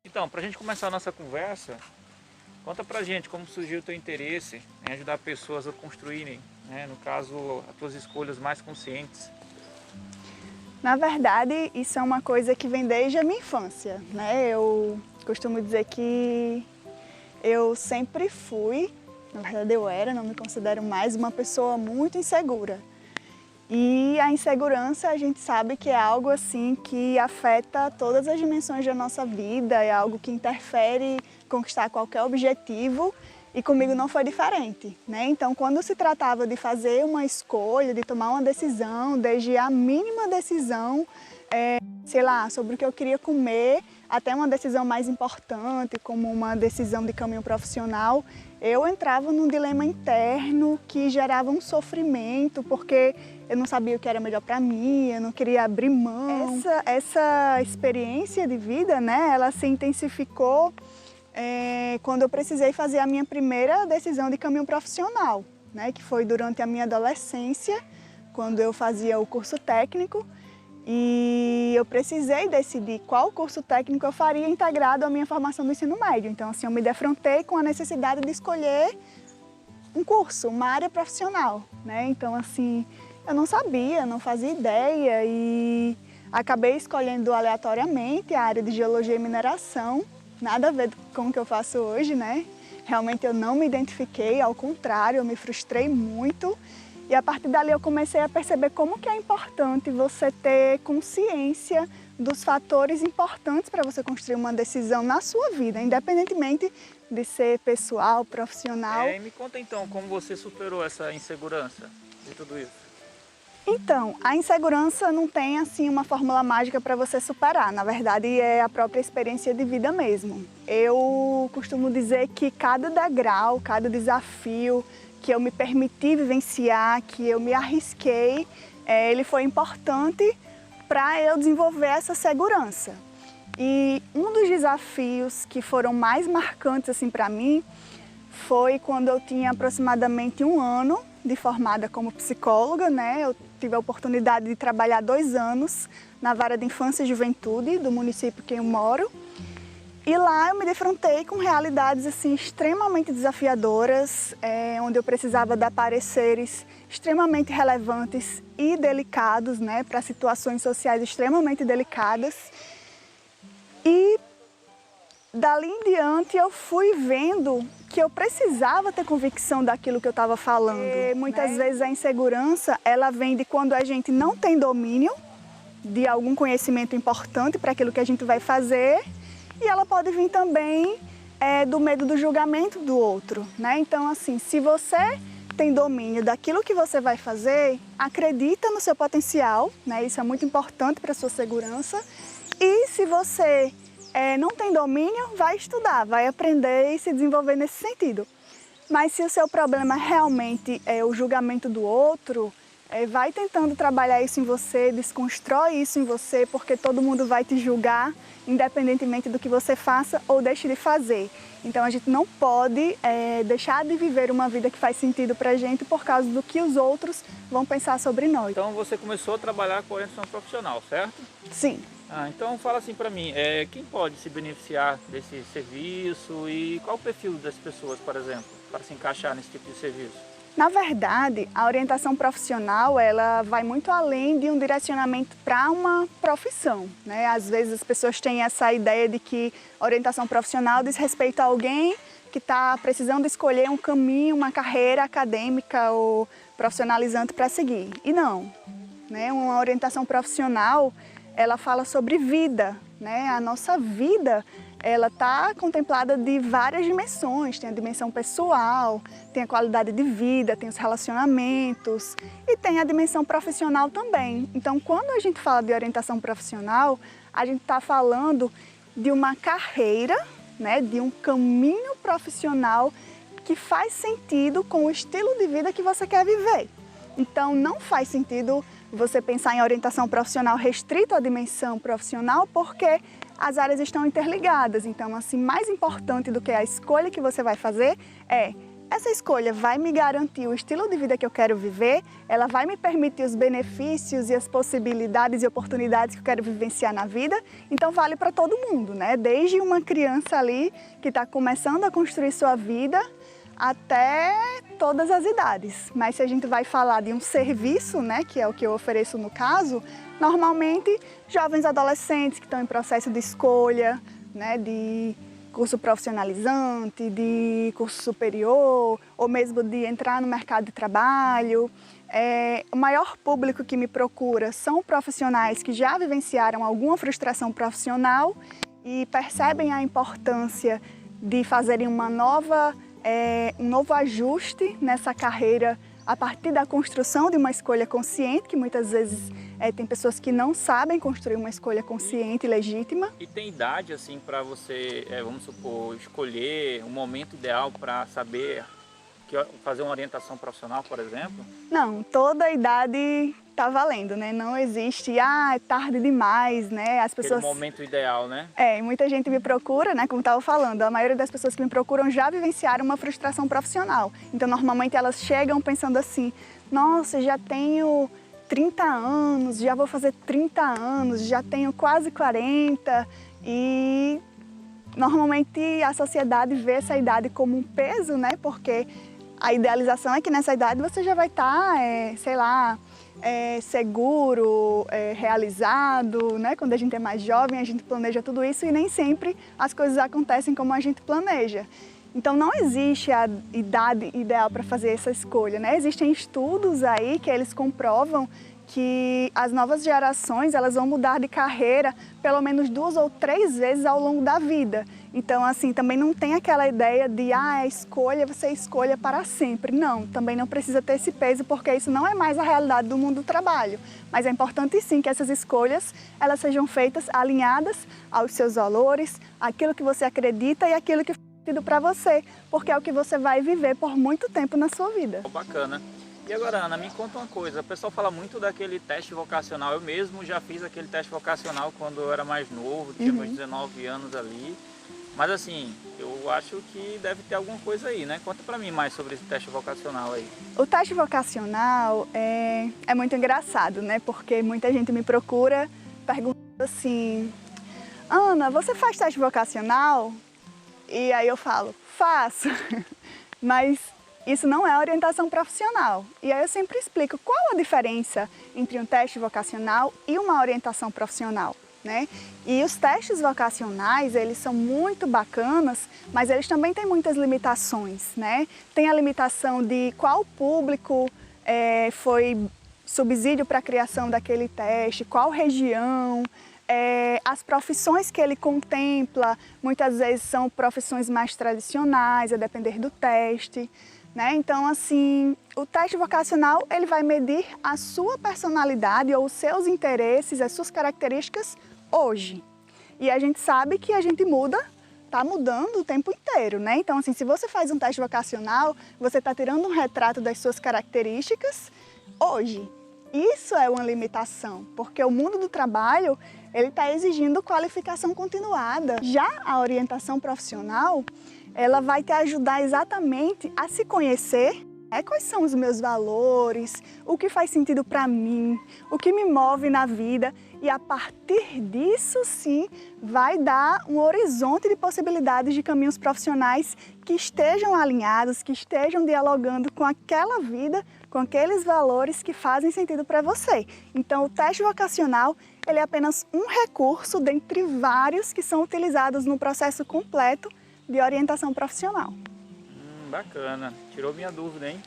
Então, para a gente começar a nossa conversa, conta pra gente como surgiu o teu interesse em ajudar pessoas a construírem, né, no caso, as tuas escolhas mais conscientes. Na verdade, isso é uma coisa que vem desde a minha infância, né? Eu costumo dizer que eu sempre fui, na verdade eu era, não me considero mais, uma pessoa muito insegura. E a insegurança a gente sabe que é algo assim que afeta todas as dimensões da nossa vida, é algo que interfere em conquistar qualquer objetivo e comigo não foi diferente, né? Então, quando se tratava de fazer uma escolha, de tomar uma decisão, desde a mínima decisão, sei lá, sobre o que eu queria comer, até uma decisão mais importante, como uma decisão de caminho profissional, eu entrava num dilema interno que gerava um sofrimento, porque eu não sabia o que era melhor para mim, eu não queria abrir mão. Essa experiência de vida, né, ela se intensificou quando eu precisei fazer a minha primeira decisão de caminho profissional, né, que foi durante a minha adolescência, quando eu fazia o curso técnico. E eu precisei decidir qual curso técnico eu faria integrado à minha formação do ensino médio. Então, assim, eu me defrontei com a necessidade de escolher um curso, uma área profissional, né? Então, assim, eu não sabia, não fazia ideia e acabei escolhendo aleatoriamente a área de geologia e mineração. Nada a ver com o que eu faço hoje, né? Realmente eu não me identifiquei, ao contrário, eu me frustrei muito. E a partir dali eu comecei a perceber como que é importante você ter consciência dos fatores importantes para você construir uma decisão na sua vida, independentemente de ser pessoal, profissional. E me conta então como você superou essa insegurança de tudo isso. Então, a insegurança não tem assim uma fórmula mágica para você superar, na verdade é a própria experiência de vida mesmo. Eu costumo dizer que cada degrau, cada desafio que eu me permiti vivenciar, que eu me arrisquei, ele foi importante para eu desenvolver essa segurança. E um dos desafios que foram mais marcantes assim para mim foi quando eu tinha aproximadamente 1 ano de formada como psicóloga, né? Eu tive a oportunidade de trabalhar 2 anos na vara de infância e juventude do município que eu moro. E lá eu me defrontei com realidades assim, extremamente desafiadoras, onde eu precisava dar pareceres extremamente relevantes e delicados, né, para situações sociais extremamente delicadas. E dali em diante eu fui vendo que eu precisava ter convicção daquilo que eu estava falando. Muitas vezes a insegurança ela vem de quando a gente não tem domínio de algum conhecimento importante para aquilo que a gente vai fazer. E ela pode vir também do medo do julgamento do outro, né? Então, assim, se você tem domínio daquilo que você vai fazer, acredita no seu potencial, né? Isso é muito importante para a sua segurança. E se você não tem domínio, vai estudar, vai aprender e se desenvolver nesse sentido. Mas se o seu problema realmente é o julgamento do outro, vai tentando trabalhar isso em você, desconstrói isso em você, porque todo mundo vai te julgar, independentemente do que você faça ou deixe de fazer. Então a gente não pode deixar de viver uma vida que faz sentido pra gente por causa do que os outros vão pensar sobre nós. Então você começou a trabalhar com orientação profissional, certo? Sim. Então fala assim para mim, quem pode se beneficiar desse serviço e qual o perfil das pessoas, por exemplo, para se encaixar nesse tipo de serviço? Na verdade, a orientação profissional ela vai muito além de um direcionamento para uma profissão, né? Às vezes as pessoas têm essa ideia de que a orientação profissional diz respeito a alguém que está precisando escolher um caminho, uma carreira acadêmica ou profissionalizante para seguir. E não, né? Uma orientação profissional ela fala sobre vida, né? A nossa vida ela está contemplada de várias dimensões, tem a dimensão pessoal, tem a qualidade de vida, tem os relacionamentos e tem a dimensão profissional também. Então, quando a gente fala de orientação profissional, a gente está falando de uma carreira, né, de um caminho profissional que faz sentido com o estilo de vida que você quer viver. Então, não faz sentido você pensar em orientação profissional restrito à dimensão profissional, porque as áreas estão interligadas. Então, assim, mais importante do que a escolha que você vai fazer é essa escolha vai me garantir o estilo de vida que eu quero viver, ela vai me permitir os benefícios e as possibilidades e oportunidades que eu quero vivenciar na vida, então vale para todo mundo, né? Desde uma criança ali que está começando a construir sua vida até todas as idades. Mas se a gente vai falar de um serviço, né, que é o que eu ofereço no caso, normalmente jovens adolescentes que estão em processo de escolha, né, de curso profissionalizante, de curso superior, ou mesmo de entrar no mercado de trabalho. O maior público que me procura são profissionais que já vivenciaram alguma frustração profissional e percebem a importância de fazerem um novo ajuste nessa carreira a partir da construção de uma escolha consciente, que muitas vezes tem pessoas que não sabem construir uma escolha consciente e legítima. E tem idade assim para você, vamos supor, escolher um momento ideal para saber fazer uma orientação profissional, por exemplo? Não, toda idade está valendo, né? Não existe, é tarde demais, né? As pessoas... Aquele momento ideal, né? Muita gente me procura, né? Como estava falando, a maioria das pessoas que me procuram já vivenciaram uma frustração profissional. Então, normalmente elas chegam pensando assim, nossa, já tenho 30 anos, já vou fazer 30 anos, já tenho quase 40 e normalmente a sociedade vê essa idade como um peso, né? Porque a idealização é que nessa idade você já vai estar, seguro, realizado, né? Quando a gente é mais jovem, a gente planeja tudo isso e nem sempre as coisas acontecem como a gente planeja. Então não existe a idade ideal para fazer essa escolha, né? Existem estudos aí que eles comprovam que as novas gerações elas vão mudar de carreira pelo menos 2 ou 3 vezes ao longo da vida. Então, assim, também não tem aquela ideia de você escolha para sempre. Não, também não precisa ter esse peso, porque isso não é mais a realidade do mundo do trabalho. Mas é importante sim que essas escolhas elas sejam feitas alinhadas aos seus valores, aquilo que você acredita e aquilo que faz sentido para você, porque é o que você vai viver por muito tempo na sua vida. Bacana. E agora, Ana, me conta uma coisa, o pessoal fala muito daquele teste vocacional, eu mesmo já fiz aquele teste vocacional quando eu era mais novo, tinha meus 19 anos ali, mas assim, eu acho que deve ter alguma coisa aí, né? Conta pra mim mais sobre esse teste vocacional aí. O teste vocacional é muito engraçado, né? Porque muita gente me procura perguntando assim, Ana, você faz teste vocacional? E aí eu falo, faço, mas isso não é orientação profissional. E aí eu sempre explico qual a diferença entre um teste vocacional e uma orientação profissional, né? E os testes vocacionais, eles são muito bacanas, mas eles também têm muitas limitações, né? Tem a limitação de qual público foi subsídio para a criação daquele teste, qual região, as profissões que ele contempla, muitas vezes são profissões mais tradicionais, a depender do teste. Né? Então, assim, o teste vocacional ele vai medir a sua personalidade ou os seus interesses, as suas características hoje. E a gente sabe que a gente está mudando o tempo inteiro, né? Então, assim, se você faz um teste vocacional, você está tirando um retrato das suas características hoje. Isso é uma limitação, porque o mundo do trabalho ele está exigindo qualificação continuada. Já a orientação profissional ela vai te ajudar exatamente a se conhecer, quais são os meus valores, o que faz sentido para mim, o que me move na vida e a partir disso sim vai dar um horizonte de possibilidades de caminhos profissionais que estejam alinhados, que estejam dialogando com aquela vida, com aqueles valores que fazem sentido para você. Então o teste vocacional ele é apenas um recurso dentre vários que são utilizados no processo completo de orientação profissional. Bacana, tirou minha dúvida, hein?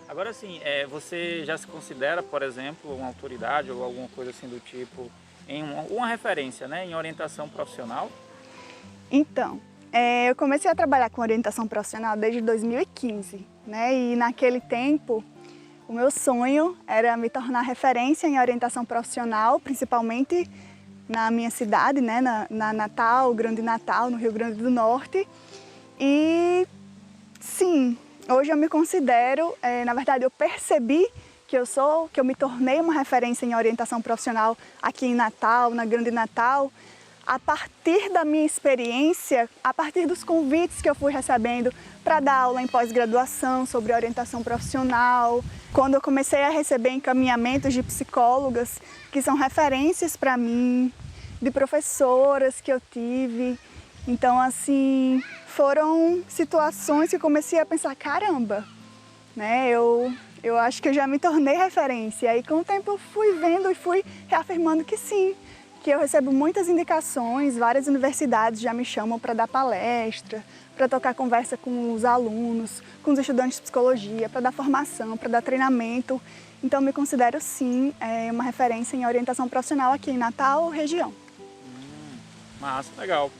Agora sim, você já se considera, por exemplo, uma autoridade ou alguma coisa assim do tipo, em uma referência, né, em orientação profissional? Então, eu comecei a trabalhar com orientação profissional desde 2015, né, e naquele tempo o meu sonho era me tornar referência em orientação profissional, principalmente na minha cidade, né, na Natal, Grande Natal, no Rio Grande do Norte. E sim, hoje eu me considero, na verdade eu percebi que eu me tornei uma referência em orientação profissional aqui em Natal, na Grande Natal, a partir da minha experiência, a partir dos convites que eu fui recebendo para dar aula em pós-graduação sobre orientação profissional, quando eu comecei a receber encaminhamentos de psicólogas que são referências para mim, de professoras que eu tive. Então, assim, foram situações que eu comecei a pensar, caramba, né? Eu acho que eu já me tornei referência. E aí, com o tempo, eu fui vendo e fui reafirmando que sim, que eu recebo muitas indicações, várias universidades já me chamam para dar palestra, para tocar conversa com os alunos, com os estudantes de psicologia, para dar formação, para dar treinamento. Então, me considero, sim, uma referência em orientação profissional aqui em Natal, região. Massa, legal.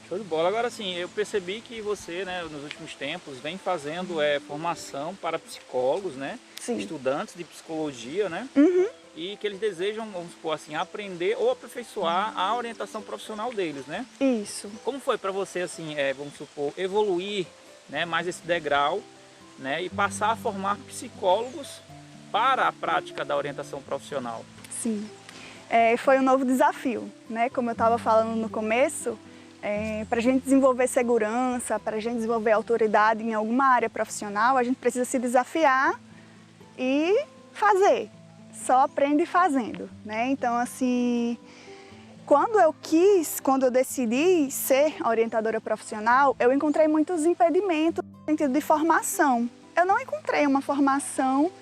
Show de bola. Agora sim, eu percebi que você, né, nos últimos tempos, vem fazendo formação para psicólogos, né? Sim. Estudantes de psicologia, né? Uhum. E que eles desejam, vamos supor assim, aprender ou aperfeiçoar a orientação profissional deles, né? Isso. Como foi para você, assim, vamos supor, evoluir, né, mais esse degrau, né, e passar a formar psicólogos para a prática da orientação profissional? Sim. Foi um novo desafio, né? Como eu estava falando no começo, para a gente desenvolver segurança, para a gente desenvolver autoridade em alguma área profissional, a gente precisa se desafiar e fazer. Só aprende fazendo, né? Então, assim, quando eu decidi ser orientadora profissional, eu encontrei muitos impedimentos no sentido de formação. Eu não encontrei uma formação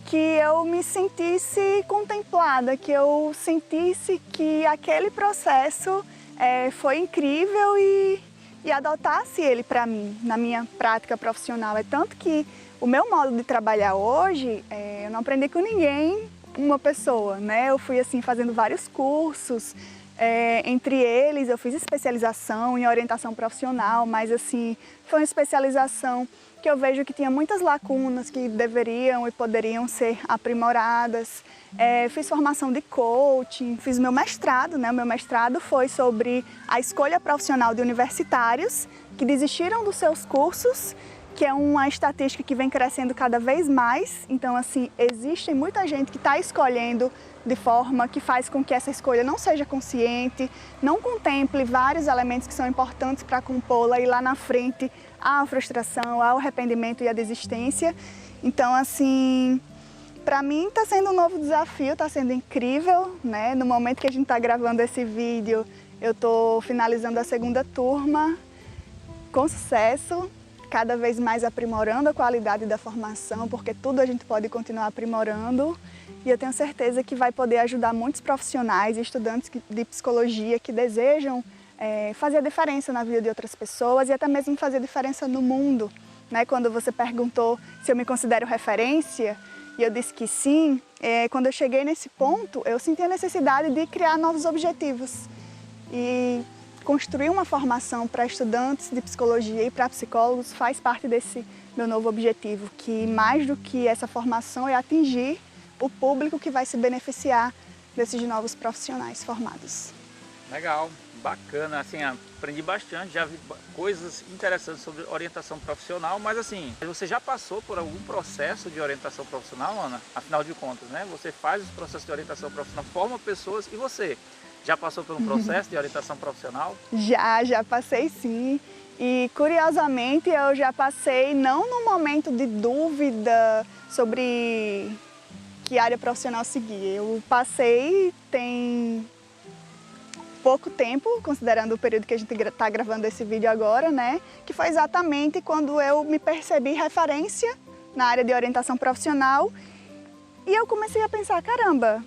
que eu me sentisse contemplada, que eu sentisse que aquele processo foi incrível e adotasse ele para mim, na minha prática profissional. É tanto que o meu modo de trabalhar hoje, eu não aprendi com ninguém, uma pessoa, né? Eu fui assim fazendo vários cursos, entre eles eu fiz especialização em orientação profissional, mas assim, foi uma especialização que eu vejo que tinha muitas lacunas que deveriam e poderiam ser aprimoradas. Fiz formação de coaching, fiz meu mestrado, né? O meu mestrado foi sobre a escolha profissional de universitários que desistiram dos seus cursos, que é uma estatística que vem crescendo cada vez mais. Então, assim, existe muita gente que está escolhendo de forma que faz com que essa escolha não seja consciente, não contemple vários elementos que são importantes para compô-la e lá na frente há a frustração, há o arrependimento e a desistência. Então, assim, para mim está sendo um novo desafio, está sendo incrível, né? No momento que a gente está gravando esse vídeo, eu estou finalizando a segunda turma com sucesso, cada vez mais aprimorando a qualidade da formação, porque tudo a gente pode continuar aprimorando. E eu tenho certeza que vai poder ajudar muitos profissionais e estudantes de psicologia que desejam fazer a diferença na vida de outras pessoas e até mesmo fazer a diferença no mundo, né? Quando você perguntou se eu me considero referência, e eu disse que sim, quando eu cheguei nesse ponto, eu senti a necessidade de criar novos objetivos e construir uma formação para estudantes de psicologia e para psicólogos faz parte desse meu novo objetivo, que mais do que essa formação é atingir o público que vai se beneficiar desses novos profissionais formados. Legal, bacana, assim, aprendi bastante, já vi coisas interessantes sobre orientação profissional, mas assim, você já passou por algum processo de orientação profissional, Ana? Afinal de contas, né? Você faz os processos de orientação profissional, forma pessoas, e você? Já passou por um processo de orientação profissional? Já passei sim. E curiosamente eu já passei não num momento de dúvida sobre que área profissional seguir. Eu passei tem pouco tempo, considerando o período que a gente está gravando esse vídeo agora, né? Que foi exatamente quando eu me percebi referência na área de orientação profissional e eu comecei a pensar, caramba,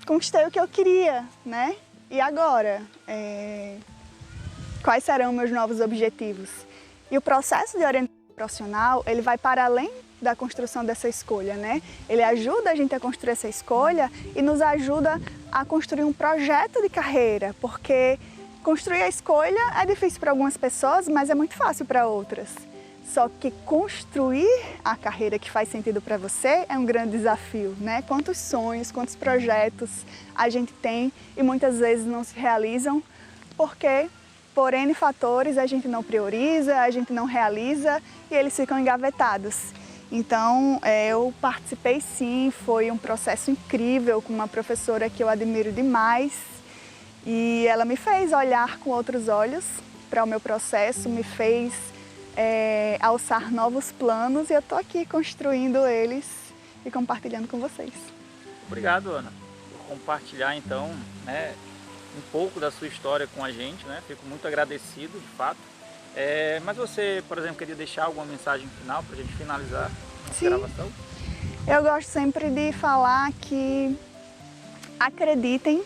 conquistei o que eu queria, né? E agora? Quais serão meus novos objetivos? E o processo de orientação profissional, ele vai para além da construção dessa escolha, né? Ele ajuda a gente a construir essa escolha e nos ajuda a construir um projeto de carreira, porque construir a escolha é difícil para algumas pessoas, mas é muito fácil para outras. Só que construir a carreira que faz sentido para você é um grande desafio, né? Quantos sonhos, quantos projetos a gente tem e muitas vezes não se realizam porque por N fatores a gente não prioriza, a gente não realiza e eles ficam engavetados. Então, eu participei sim, foi um processo incrível com uma professora que eu admiro demais E ela me fez olhar com outros olhos para o meu processo, me fez alçar novos planos e eu estou aqui construindo eles e compartilhando com vocês. Obrigado, Ana, por compartilhar então, né, um pouco da sua história com a gente, né? Fico muito agradecido, de fato. Mas você, por exemplo, queria deixar alguma mensagem final para a gente finalizar a gravação? Eu gosto sempre de falar que acreditem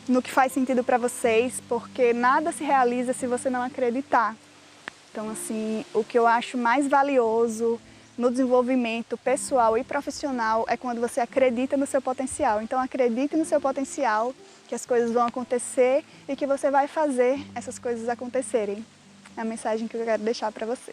no que faz sentido para vocês, porque nada se realiza se você não acreditar. Então, assim, o que eu acho mais valioso no desenvolvimento pessoal e profissional é quando você acredita no seu potencial. Então, acredite no seu potencial, que as coisas vão acontecer e que você vai fazer essas coisas acontecerem. É a mensagem que eu quero deixar para você.